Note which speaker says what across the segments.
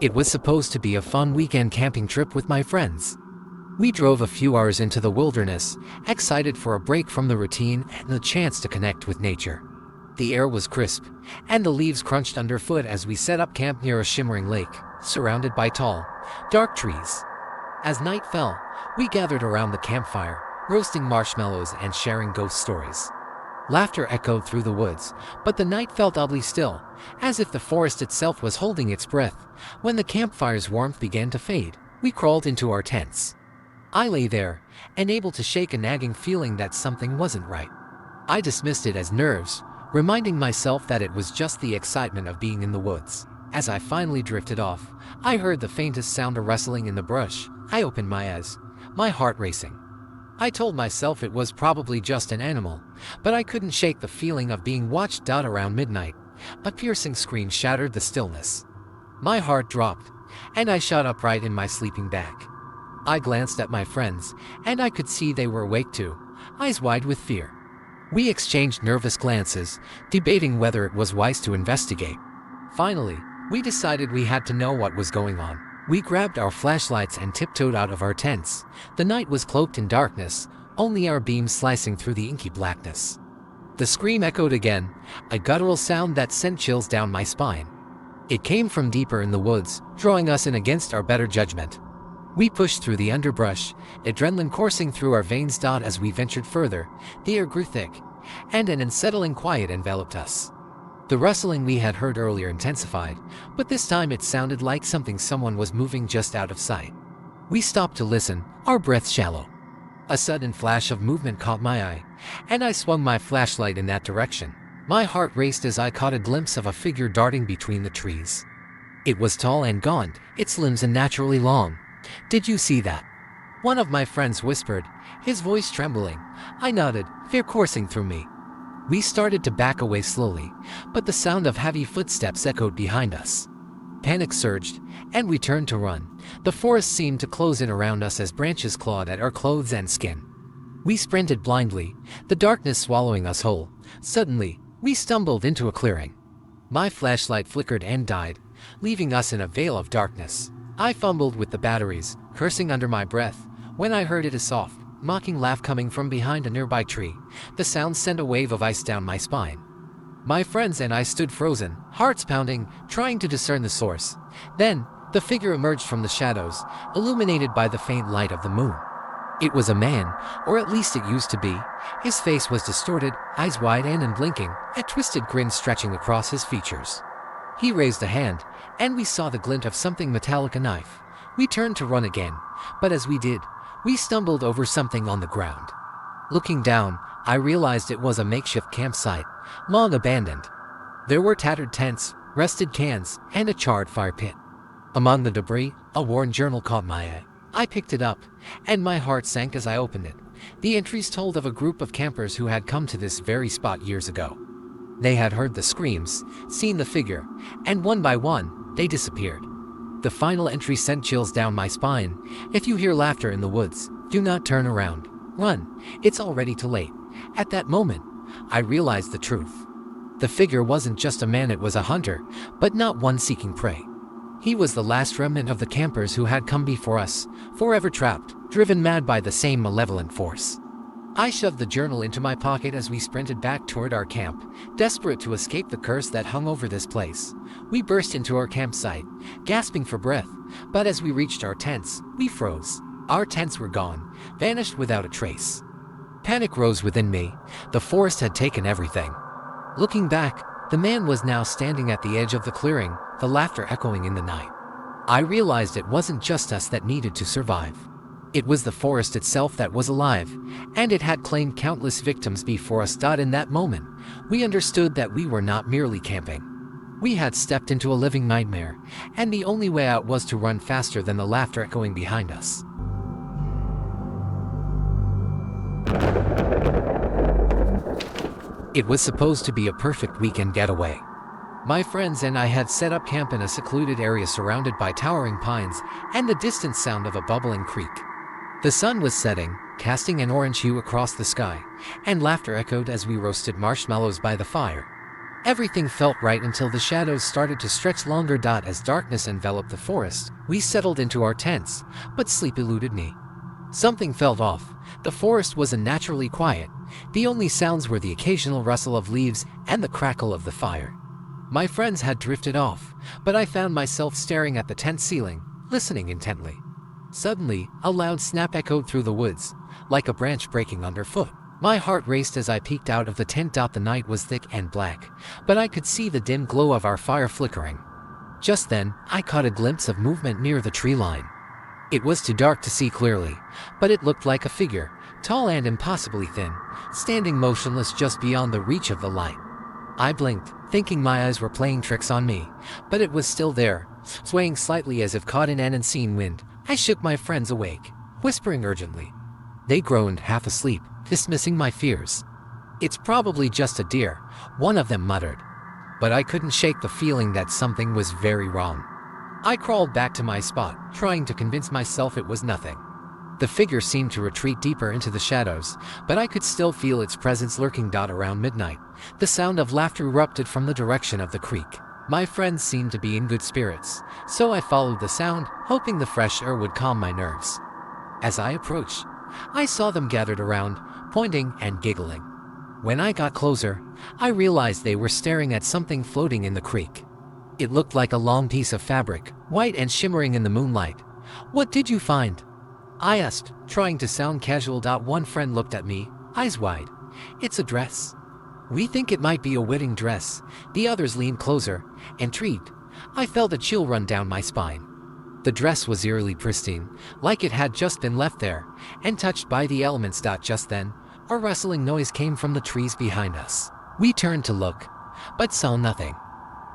Speaker 1: It was supposed to be a fun weekend camping trip with my friends. We drove a few hours into the wilderness, excited for a break from the routine and the chance to connect with nature. The air was crisp, and the leaves crunched underfoot as we set up camp near a shimmering lake, surrounded by tall, dark trees. As night fell, we gathered around the campfire, roasting marshmallows and sharing ghost stories. Laughter echoed through the woods, but the night felt oddly still, as if the forest itself was holding its breath. When the campfire's warmth began to fade, we crawled into our tents. I lay there, unable to shake a nagging feeling that something wasn't right. I dismissed it as nerves, reminding myself that it was just the excitement of being in the woods. As I finally drifted off, I heard the faintest sound of rustling in the brush. I opened my eyes, my heart racing. I told myself it was probably just an animal, but I couldn't shake the feeling of being watched. Around midnight, a piercing scream shattered the stillness. My heart dropped, and I shot upright in my sleeping bag. I glanced at my friends, and I could see they were awake too, eyes wide with fear. We exchanged nervous glances, debating whether it was wise to investigate. Finally, we decided we had to know what was going on. We grabbed our flashlights and tiptoed out of our tents. The night was cloaked in darkness, only our beams slicing through the inky blackness. The scream echoed again, a guttural sound that sent chills down my spine. It came from deeper in the woods, drawing us in against our better judgment. We pushed through the underbrush, adrenaline coursing through our veins. As we ventured further, the air grew thick, and an unsettling quiet enveloped us. The rustling we had heard earlier intensified, but this time it sounded like someone was moving just out of sight. We stopped to listen, our breaths shallow. A sudden flash of movement caught my eye, and I swung my flashlight in that direction. My heart raced as I caught a glimpse of a figure darting between the trees. It was tall and gaunt, its limbs unnaturally long. "Did you see that?" one of my friends whispered, his voice trembling. I nodded, fear coursing through me. We started to back away slowly, but the sound of heavy footsteps echoed behind us. Panic surged, and we turned to run. The forest seemed to close in around us as branches clawed at our clothes and skin. We sprinted blindly, the darkness swallowing us whole. Suddenly, we stumbled into a clearing. My flashlight flickered and died, leaving us in a veil of darkness. I fumbled with the batteries, cursing under my breath, when I heard a soft, mocking laugh coming from behind a nearby tree. The sound sent a wave of ice down my spine. My friends and I stood frozen, hearts pounding, trying to discern the source. Then, the figure emerged from the shadows, illuminated by the faint light of the moon. It was a man, or at least it used to be. His face was distorted, eyes wide and unblinking, a twisted grin stretching across his features. He raised a hand, and we saw the glint of something metallic, a knife. We turned to run again, but as we did, we stumbled over something on the ground. Looking down, I realized it was a makeshift campsite, long abandoned. There were tattered tents, rusted cans, and a charred fire pit. Among the debris, a worn journal caught my eye. I picked it up, and my heart sank as I opened it. The entries told of a group of campers who had come to this very spot years ago. They had heard the screams, seen the figure, and one by one, they disappeared. The final entry sent chills down my spine. If you hear laughter in the woods, do not turn around. Run, it's already too late. At that moment, I realized the truth. The figure wasn't just a man, it was a hunter, but not one seeking prey. He was the last remnant of the campers who had come before us, forever trapped, driven mad by the same malevolent force. I shoved the journal into my pocket as we sprinted back toward our camp, desperate to escape the curse that hung over this place. We burst into our campsite, gasping for breath, but as we reached our tents, we froze. Our tents were gone, vanished without a trace. Panic rose within me. The forest had taken everything. Looking back, the man was now standing at the edge of the clearing, the laughter echoing in the night. I realized it wasn't just us that needed to survive. It was the forest itself that was alive, and it had claimed countless victims before us. In that moment, we understood that we were not merely camping. We had stepped into a living nightmare, and the only way out was to run faster than the laughter echoing behind us. It was supposed to be a perfect weekend getaway. My friends and I had set up camp in a secluded area surrounded by towering pines and the distant sound of a bubbling creek. The sun was setting, casting an orange hue across the sky, and laughter echoed as we roasted marshmallows by the fire. Everything felt right until the shadows started to stretch longer. As darkness enveloped the forest, we settled into our tents, but sleep eluded me. Something felt off. The forest was unnaturally quiet. The only sounds were the occasional rustle of leaves and the crackle of the fire. My friends had drifted off, but I found myself staring at the tent ceiling, listening intently. Suddenly, a loud snap echoed through the woods, like a branch breaking underfoot. My heart raced as I peeked out of the tent. The night was thick and black, but I could see the dim glow of our fire flickering. Just then, I caught a glimpse of movement near the tree line. It was too dark to see clearly, but it looked like a figure, tall and impossibly thin, standing motionless just beyond the reach of the light. I blinked, thinking my eyes were playing tricks on me, but it was still there, swaying slightly as if caught in an unseen wind. I shook my friends awake, whispering urgently. They groaned, half asleep, dismissing my fears. "It's probably just a deer," one of them muttered. But I couldn't shake the feeling that something was very wrong. I crawled back to my spot, trying to convince myself it was nothing. The figure seemed to retreat deeper into the shadows, but I could still feel its presence lurking. Around midnight, the sound of laughter erupted from the direction of the creek. My friends seemed to be in good spirits, so I followed the sound, hoping the fresh air would calm my nerves. As I approached, I saw them gathered around, pointing and giggling. When I got closer, I realized they were staring at something floating in the creek. It looked like a long piece of fabric, white and shimmering in the moonlight. "What did you find?" I asked, trying to sound casual. One friend looked at me, eyes wide. "It's a dress. We think it might be a wedding dress." The others leaned closer, intrigued. I felt a chill run down my spine. The dress was eerily pristine, like it had just been left there, and touched by the elements. Just then, a rustling noise came from the trees behind us. We turned to look, but saw nothing.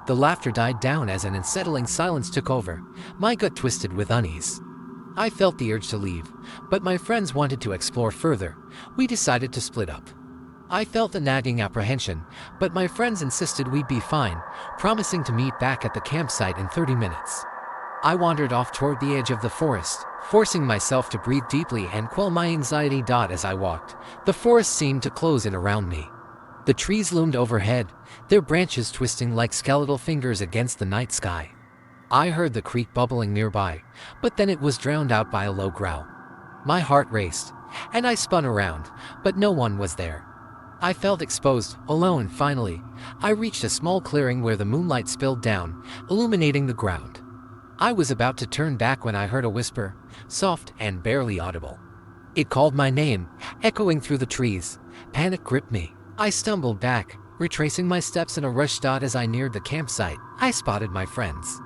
Speaker 1: The laughter died down as an unsettling silence took over. My gut twisted with unease. I felt the urge to leave, but my friends wanted to explore further. We decided to split up. I felt a nagging apprehension, but my friends insisted we'd be fine, promising to meet back at the campsite in 30 minutes. I wandered off toward the edge of the forest, forcing myself to breathe deeply and quell my anxiety. As I walked, the forest seemed to close in around me. The trees loomed overhead, their branches twisting like skeletal fingers against the night sky. I heard the creek bubbling nearby, but then it was drowned out by a low growl. My heart raced, and I spun around, but no one was there. I felt exposed, alone. Finally, I reached a small clearing where the moonlight spilled down, illuminating the ground. I was about to turn back when I heard a whisper, soft and barely audible. It called my name, echoing through the trees. Panic gripped me. I stumbled back, retracing my steps in a rush. As I neared the campsite, I spotted my friends.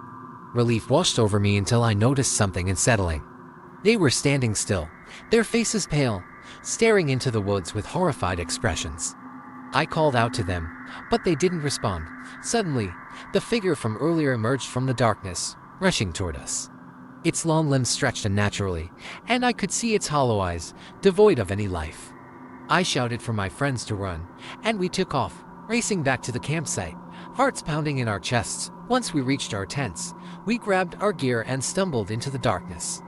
Speaker 1: Relief washed over me until I noticed something unsettling. They were standing still, their faces pale, staring into the woods with horrified expressions. I called out to them, but they didn't respond. Suddenly, the figure from earlier emerged from the darkness, rushing toward us. Its long limbs stretched unnaturally, and I could see its hollow eyes, devoid of any life. I shouted for my friends to run, and we took off, racing back to the campsite, hearts pounding in our chests. Once we reached our tents, we grabbed our gear and stumbled into the darkness.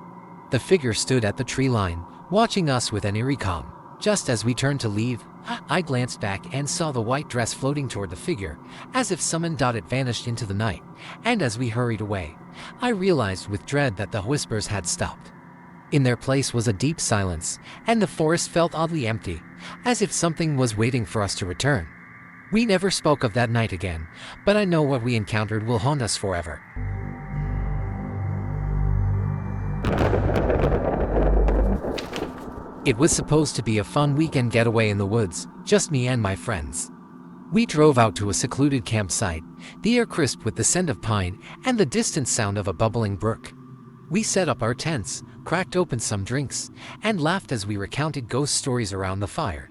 Speaker 1: The figure stood at the tree line, watching us with an eerie calm. Just as we turned to leave, I glanced back and saw the white dress floating toward the figure, as if summoned. It vanished into the night, and as we hurried away, I realized with dread that the whispers had stopped. In their place was a deep silence, and the forest felt oddly empty, as if something was waiting for us to return. We never spoke of that night again, but I know what we encountered will haunt us forever. It was supposed to be a fun weekend getaway in the woods, just me and my friends. We drove out to a secluded campsite, the air crisp with the scent of pine and the distant sound of a bubbling brook. We set up our tents, cracked open some drinks, and laughed as we recounted ghost stories around the fire.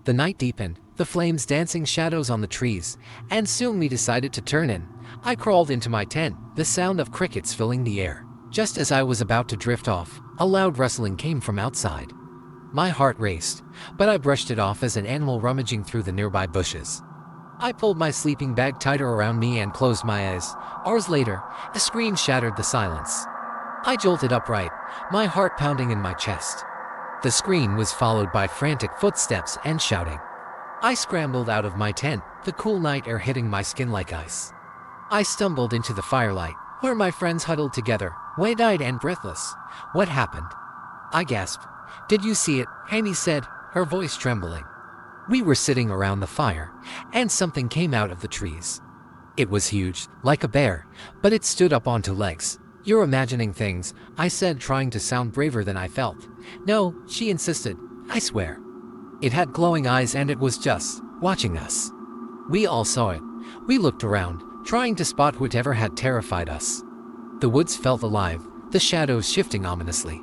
Speaker 1: The night deepened, the flames dancing shadows on the trees, and soon we decided to turn in. I crawled into my tent, the sound of crickets filling the air. Just as I was about to drift off, a loud rustling came from outside. My heart raced, but I brushed it off as an animal rummaging through the nearby bushes. I pulled my sleeping bag tighter around me and closed my eyes. Hours later, a scream shattered the silence. I jolted upright, my heart pounding in my chest. The scream was followed by frantic footsteps and shouting. I scrambled out of my tent, the cool night air hitting my skin like ice. I stumbled into the firelight, where my friends huddled together, wide-eyed and breathless. What happened? I gasped. Did you see it? Amy said, her voice trembling. We were sitting around the fire, and something came out of the trees. It was huge, like a bear, but it stood up onto legs. You're imagining things, I said, trying to sound braver than I felt. No, she insisted. I swear. It had glowing eyes and it was just watching us. We all saw it. We looked around, trying to spot whatever had terrified us. The woods felt alive, the shadows shifting ominously.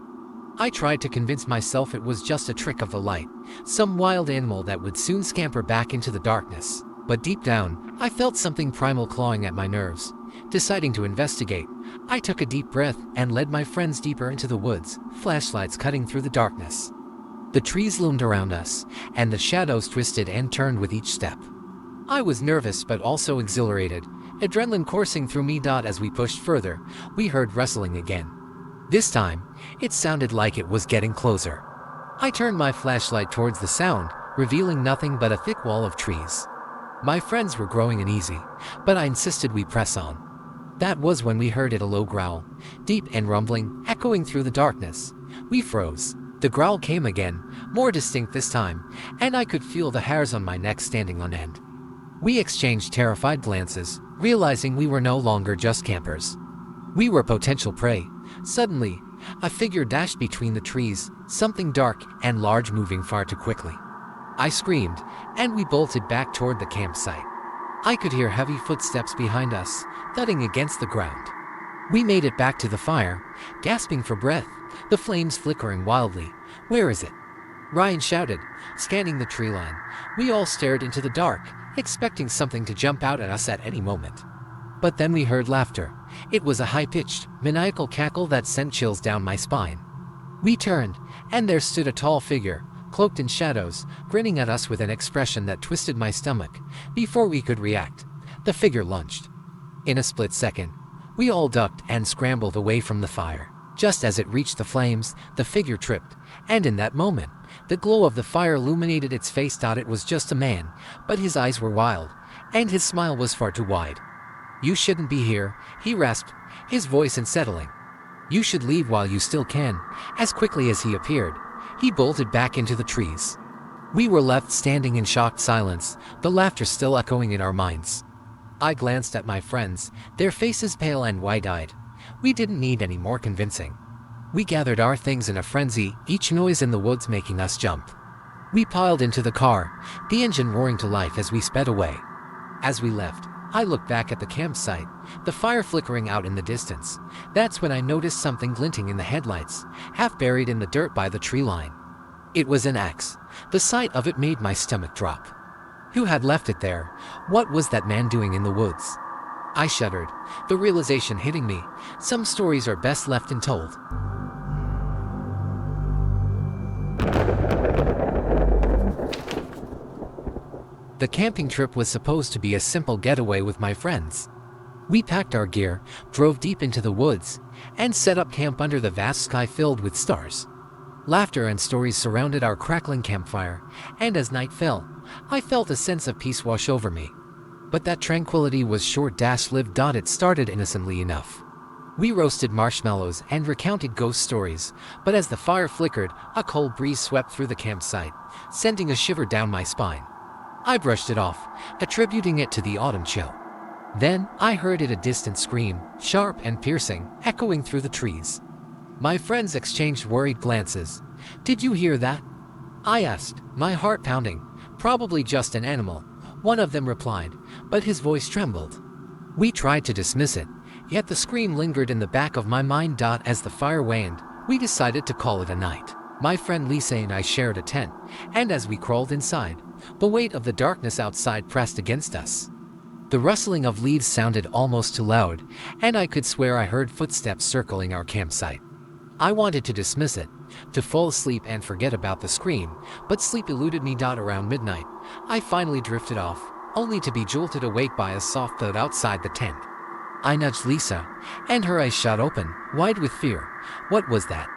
Speaker 1: I tried to convince myself it was just a trick of the light, some wild animal that would soon scamper back into the darkness. But deep down, I felt something primal clawing at my nerves. Deciding to investigate, I took a deep breath and led my friends deeper into the woods, flashlights cutting through the darkness. The trees loomed around us, and the shadows twisted and turned with each step. I was nervous but also exhilarated, adrenaline coursing through me. As we pushed further, we heard rustling again. This time, it sounded like it was getting closer. I turned my flashlight towards the sound, revealing nothing but a thick wall of trees. My friends were growing uneasy, but I insisted we press on. That was when we heard it, a low growl, deep and rumbling, echoing through the darkness. We froze. The growl came again, more distinct this time, and I could feel the hairs on my neck standing on end. We exchanged terrified glances, realizing we were no longer just campers. We were potential prey. Suddenly, a figure dashed between the trees, something dark and large moving far too quickly. I screamed, and we bolted back toward the campsite. I could hear heavy footsteps behind us, thudding against the ground. We made it back to the fire, gasping for breath, the flames flickering wildly. Where is it? Ryan shouted, scanning the tree line. We all stared into the dark, expecting something to jump out at us at any moment. But then we heard laughter. It was a high-pitched, maniacal cackle that sent chills down my spine. We turned, and there stood a tall figure, cloaked in shadows, grinning at us with an expression that twisted my stomach. Before we could react, the figure lunged. In a split second, we all ducked and scrambled away from the fire. Just as it reached the flames, the figure tripped, and in that moment, the glow of the fire illuminated its face. It was just a man, but his eyes were wild, and his smile was far too wide. You shouldn't be here, he rasped, his voice unsettling. You should leave while you still can. As quickly as he appeared, he bolted back into the trees. We were left standing in shocked silence, the laughter still echoing in our minds. I glanced at my friends, their faces pale and wide-eyed. We didn't need any more convincing. We gathered our things in a frenzy, each noise in the woods making us jump. We piled into the car, the engine roaring to life as we sped away. As we left, I looked back at the campsite, the fire flickering out in the distance. That's when I noticed something glinting in the headlights, half buried in the dirt by the tree line. It was an axe. The sight of it made my stomach drop. Who had left it there? What was that man doing in the woods? I shuddered, the realization hitting me. Some stories are best left untold. The camping trip was supposed to be a simple getaway with my friends. We packed our gear, drove deep into the woods, and set up camp under the vast sky filled with stars. Laughter and stories surrounded our crackling campfire, and as night fell, I felt a sense of peace wash over me. But that tranquility was short-lived. It started innocently enough. We roasted marshmallows and recounted ghost stories, but as the fire flickered, a cold breeze swept through the campsite, sending a shiver down my spine. I brushed it off, attributing it to the autumn chill. Then I heard it, a distant scream, sharp and piercing, echoing through the trees. My friends exchanged worried glances. Did you hear that? I asked, my heart pounding. Probably just an animal, one of them replied, but his voice trembled. We tried to dismiss it, yet the scream lingered in the back of my mind. As the fire waned, we decided to call it a night. My friend Lisa and I shared a tent, and as we crawled inside, the weight of the darkness outside pressed against us. The rustling of leaves sounded almost too loud, and I could swear I heard footsteps circling our campsite. I wanted to dismiss it, to fall asleep and forget about the scream, but sleep eluded me. Around midnight, I finally drifted off, only to be jolted awake by a soft thud outside the tent. I nudged Lisa, and her eyes shot open, wide with fear. What was that?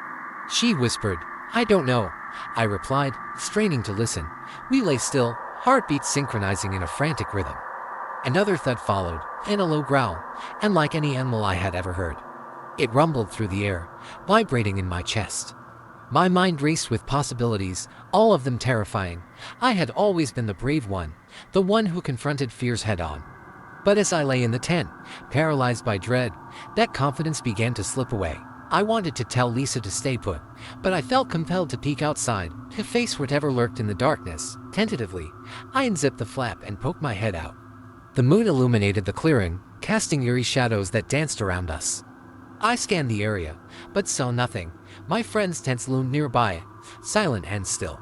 Speaker 1: She whispered. I don't know, I replied, straining to listen. We lay still, heartbeats synchronizing in a frantic rhythm. Another thud followed, and a low growl, and like any animal I had ever heard. It rumbled through the air, vibrating in my chest. My mind raced with possibilities, all of them terrifying. I had always been the brave one, the one who confronted fears head-on. But as I lay in the tent, paralyzed by dread, that confidence began to slip away. I wanted to tell Lisa to stay put, but I felt compelled to peek outside, to face whatever lurked in the darkness. Tentatively, I unzipped the flap and poked my head out. The moon illuminated the clearing, casting eerie shadows that danced around us. I scanned the area, but saw nothing. My friend's tents loomed nearby, silent and still.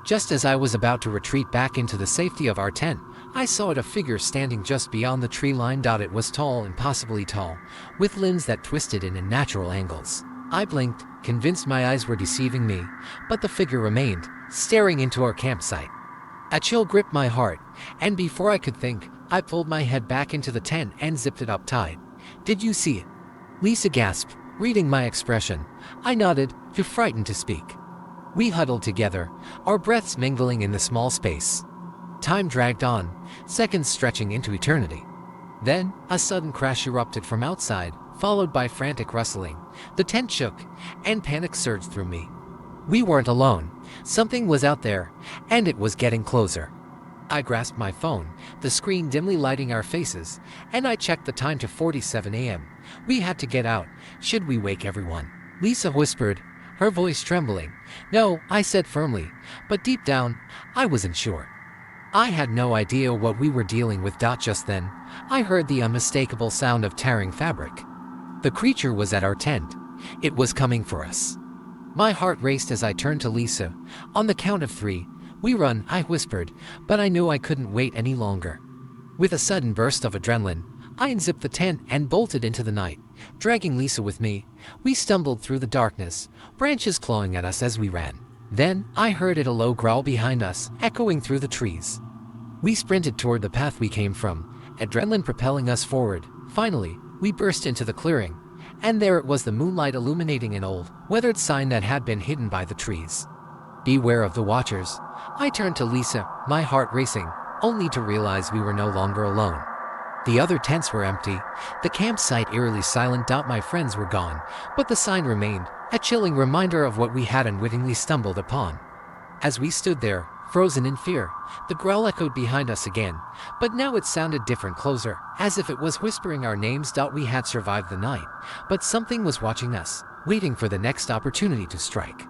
Speaker 1: Just as I was about to retreat back into the safety of our tent, I saw a figure standing just beyond the tree line. It was tall, impossibly tall, with limbs that twisted in unnatural angles. I blinked, convinced my eyes were deceiving me, but the figure remained, staring into our campsite. A chill gripped my heart, and before I could think, I pulled my head back into the tent and zipped it up tight. "Did you see it?" Lisa gasped, reading my expression. I nodded, too frightened to speak. We huddled together, our breaths mingling in the small space. Time dragged on, seconds stretching into eternity. Then, a sudden crash erupted from outside, followed by frantic rustling. The tent shook, and panic surged through me. We weren't alone. Something was out there, and it was getting closer. I grasped my phone, the screen dimly lighting our faces, and I checked the time to 4:47 a.m. We had to get out, should we wake everyone. Lisa whispered, her voice trembling. "No," I said firmly, but deep down, I wasn't sure. I had no idea what we were dealing with. Just then, I heard the unmistakable sound of tearing fabric. The creature was at our tent. It was coming for us. My heart raced as I turned to Lisa. "On the count of 3, we run," I whispered, but I knew I couldn't wait any longer. With a sudden burst of adrenaline, I unzipped the tent and bolted into the night, dragging Lisa with me. We stumbled through the darkness, branches clawing at us as we ran. Then, I heard a low growl behind us, echoing through the trees. We sprinted toward the path we came from, adrenaline propelling us forward. Finally, we burst into the clearing, and there it was, the moonlight illuminating an old, weathered sign that had been hidden by the trees. "Beware of the watchers." I turned to Lisa, my heart racing, only to realize we were no longer alone. The other tents were empty, the campsite eerily silent. My friends were gone, but the sign remained, a chilling reminder of what we had unwittingly stumbled upon. As we stood there, frozen in fear, the growl echoed behind us again, but now it sounded different, closer, as if it was whispering our names. We had survived the night, but something was watching us, waiting for the next opportunity to strike.